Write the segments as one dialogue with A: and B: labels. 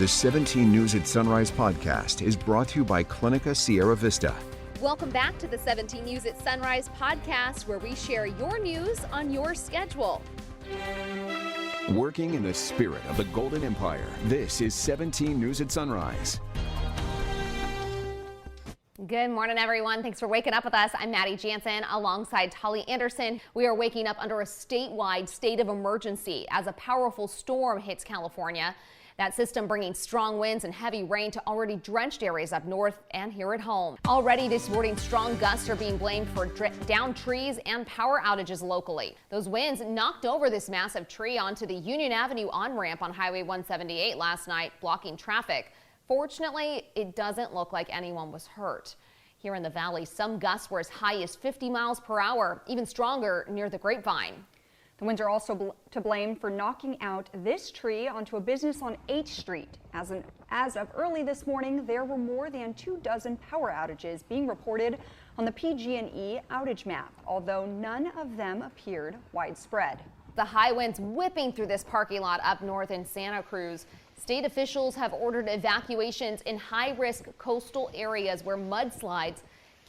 A: The 17 News at Sunrise podcast is brought to you by Clinica Sierra Vista.
B: Welcome back to the 17 News at Sunrise podcast, where we share your news on your schedule.
A: Working in the spirit of the Golden Empire, this is 17 News at Sunrise.
B: Good morning, everyone. Thanks for waking up with us. I'm Maddie Jansen alongside Tolly Anderson. We are waking up under a statewide state of emergency as a powerful storm hits California. That system bringing strong winds and heavy rain to already drenched areas up north and here at home. Already this morning, strong gusts are being blamed for downed trees and power outages locally. Those winds knocked over this massive tree onto the Union Avenue on-ramp on Highway 178 last night, blocking traffic. Fortunately, it doesn't look like anyone was hurt. Here in the valley, some gusts were as high as 50 miles per hour, even stronger near the Grapevine.
C: The winds are also to blame for knocking out this tree onto a business on 8th Street. As of early this morning, there were more than 24 power outages being reported on the PG&E outage map, although none of them appeared widespread.
B: The high winds whipping through this parking lot up north in Santa Cruz. State officials have ordered evacuations in high-risk coastal areas where mudslides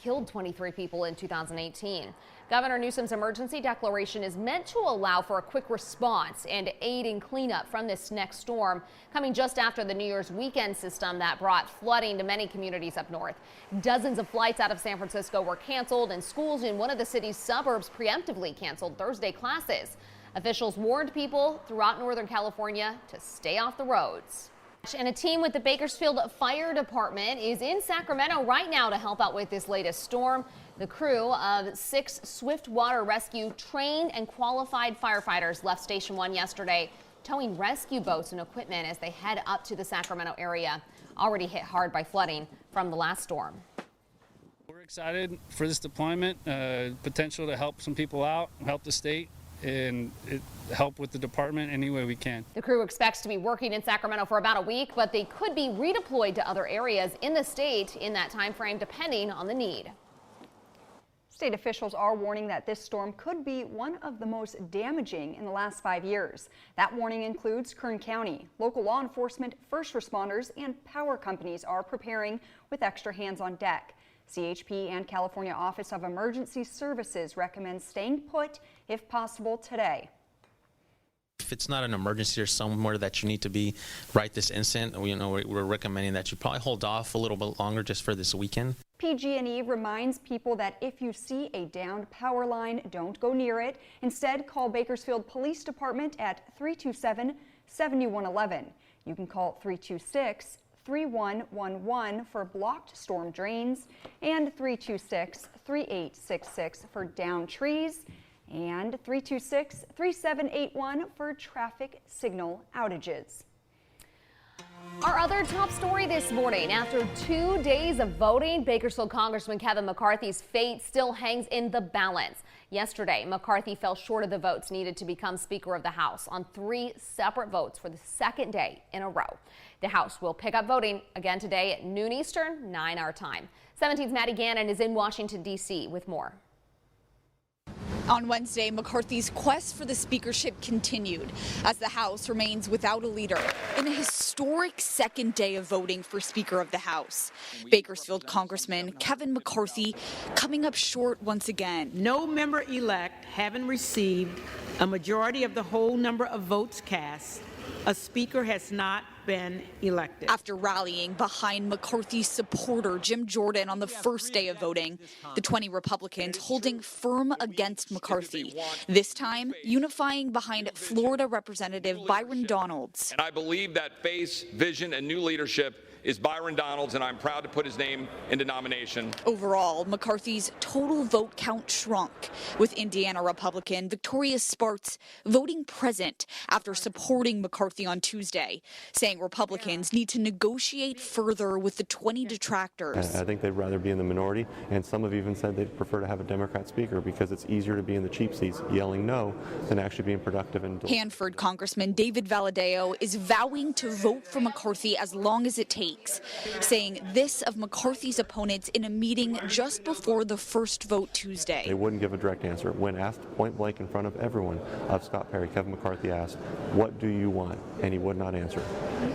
B: killed 23 people in 2018. Governor Newsom's emergency declaration is meant to allow for a quick response and aid in cleanup from this next storm, coming just after the New Year's weekend system that brought flooding to many communities up north. Dozens of flights out of San Francisco were canceled, and schools in one of the city's suburbs preemptively canceled Thursday classes. Officials warned people throughout Northern California to stay off the roads. And a team with the Bakersfield Fire Department is in Sacramento right now to help out with this latest storm. The crew of 6 Swift Water Rescue trained and qualified firefighters left Station 1 yesterday, towing rescue boats and equipment as they head up to the Sacramento area, already hit hard by flooding from the last storm.
D: We're excited for this deployment, potential to help some people out, help the state, and help with the department any way we can.
B: The crew expects to be working in Sacramento for about a week, but they could be redeployed to other areas in the state in that time frame, depending on the need.
C: State officials are warning that this storm could be one of the most damaging in the last 5 years. That warning includes Kern County. Local law enforcement, first responders, and power companies are preparing with extra hands on deck. CHP and California Office of Emergency Services recommend staying put if possible today.
E: If it's not an emergency or somewhere that you need to be right this instant, we're recommending that you probably hold off a little bit longer just for this weekend.
C: PG&E reminds people that if you see a downed power line, don't go near it. Instead, call Bakersfield Police Department at 327-7111. You can call 326-3111 for blocked storm drains and 326-3866 for downed trees and 326-3781 for traffic signal outages.
B: Our other top story this morning, after 2 days of voting, Bakersfield Congressman Kevin McCarthy's fate still hangs in the balance. Yesterday, McCarthy fell short of the votes needed to become Speaker of the House on 3 separate votes for the second day in a row. The House will pick up voting again today at noon Eastern, 9 our time. 17's Maddie Gannon is in Washington, D.C. with more.
F: On Wednesday, McCarthy's quest for the speakership continued as the House remains without a leader in a historic second day of voting for Speaker of the House. Bakersfield Congressman Kevin McCarthy coming up short once again.
G: No member-elect having received a majority of the whole number of votes cast, a speaker has not been elected.
F: After rallying behind McCarthy's supporter Jim Jordan on the first day of voting, the 20 Republicans holding firm against McCarthy, this time unifying behind Florida Representative Byron Donalds.
H: And I believe that face, vision, and new leadership is Byron Donalds, and I'm proud to put his name into nomination.
F: Overall, McCarthy's total vote count shrunk, with Indiana Republican Victoria Spartz voting present after supporting McCarthy on Tuesday, saying Republicans need to negotiate further with the 20 detractors.
I: I think they'd rather be in the minority, and some have even said they'd prefer to have a Democrat speaker because it's easier to be in the cheap seats yelling no than actually being productive. And
F: Hanford Congressman David Valadao is vowing to vote for McCarthy as long as it takes. weeks, saying this of McCarthy's opponents in a meeting just before the first vote Tuesday.
I: They wouldn't give a direct answer. When asked point blank in front of everyone of Scott Perry, Kevin McCarthy asked, "What do you want?" And he would not answer.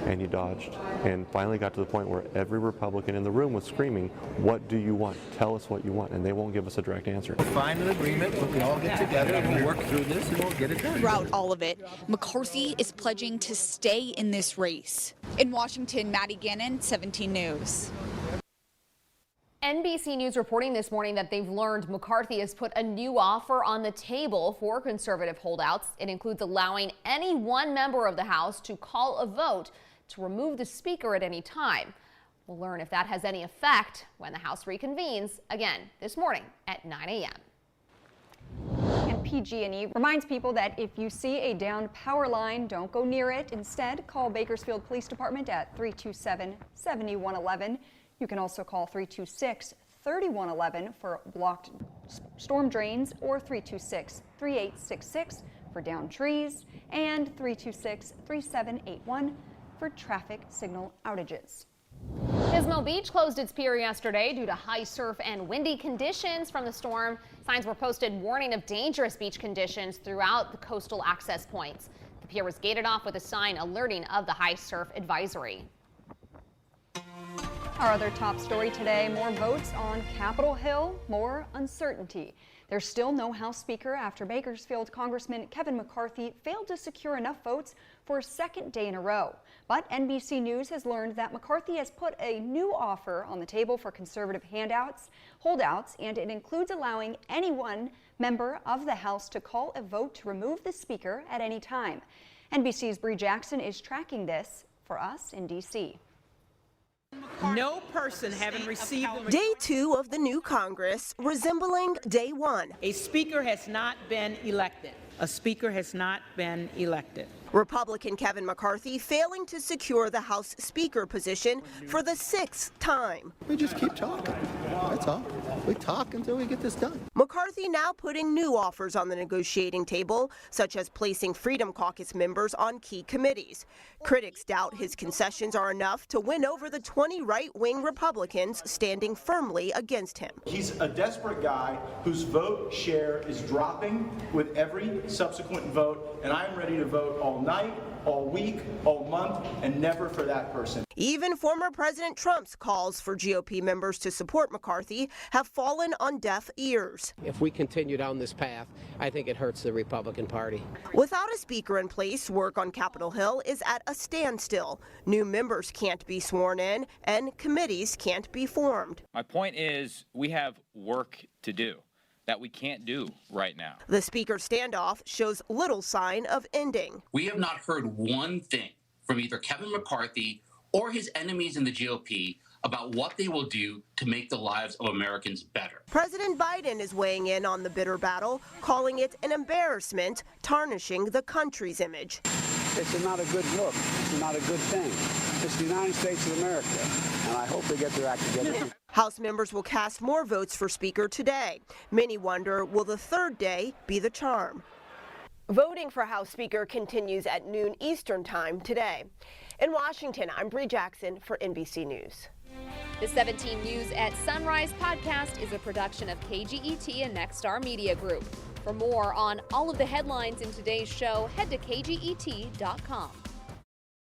I: And he dodged and finally got to the point where every Republican in the room was screaming, "What do you want? Tell us what you want." And they won't give us a direct answer.
J: Find an agreement, we all get together and we'll work through this and we'll get it done.
F: Throughout all of it, McCarthy is pledging to stay in this race. In Washington, Maddie Gannon, 17 News.
B: NBC News reporting this morning that they've learned McCarthy has put a new offer on the table for conservative holdouts. It includes allowing any one member of the House to call a vote to remove the Speaker at any time. We'll learn if that has any effect when the House reconvenes again this morning at 9 a.m.
C: And PG&E reminds people that if you see a downed power line, don't go near it. Instead, call Bakersfield Police Department at 327-7111. You can also call 326-3111 for blocked storm drains or 326-3866 for downed trees and 326-3781 for traffic signal outages.
B: Pismo Beach closed its pier yesterday due to high surf and windy conditions from the storm. Signs were posted warning of dangerous beach conditions throughout the coastal access points. The pier was gated off with a sign alerting of the high surf advisory.
C: Our other top story today, more votes on Capitol Hill, more uncertainty. There's still no House Speaker after Bakersfield Congressman Kevin McCarthy failed to secure enough votes for a second day in a row. But NBC News has learned that McCarthy has put a new offer on the table for conservative holdouts, and it includes allowing any one member of the House to call a vote to remove the Speaker at any time. NBC's Bree Jackson is tracking this for us in D.C.
G: No person having received
K: Day 2 of the new Congress resembling day 1.
G: a speaker has not been elected. A speaker has not been elected.
K: Republican Kevin McCarthy failing to secure the House Speaker position for the 6th time.
J: We just keep talking, that's all. We talk until we get this done.
K: McCarthy now putting new offers on the negotiating table, such as placing Freedom Caucus members on key committees. Critics doubt his concessions are enough to win over the 20 right-wing Republicans standing firmly against him.
L: He's a desperate guy whose vote share is dropping with every subsequent vote, and I'm ready to vote all night, all week, all month, and never for that person.
K: Even former President Trump's calls for GOP members to support McCarthy have fallen on deaf ears.
M: If we continue down this path, I think it hurts the Republican Party.
K: Without a speaker in place, work on Capitol Hill is at a standstill. New members can't be sworn in, and committees can't be formed.
N: My point is, we have work to do that we can't do right now.
K: The speaker standoff shows little sign of ending.
O: We have not heard one thing from either Kevin McCarthy or his enemies in the GOP about what they will do to make the lives of Americans better.
K: President Biden is weighing in on the bitter battle, calling it an embarrassment, tarnishing the country's image.
P: It's not a good look. It's not a good thing. It's the United States of America, and I hope they get their act together.
K: House members will cast more votes for Speaker today. Many wonder, will the third day be the charm? Voting for House Speaker continues at noon Eastern Time today. In Washington, I'm Bree Jackson for NBC News.
B: The 17 News at Sunrise podcast is a production of KGET and Nexstar Media Group. For more on all of the headlines in today's show, head to kget.com.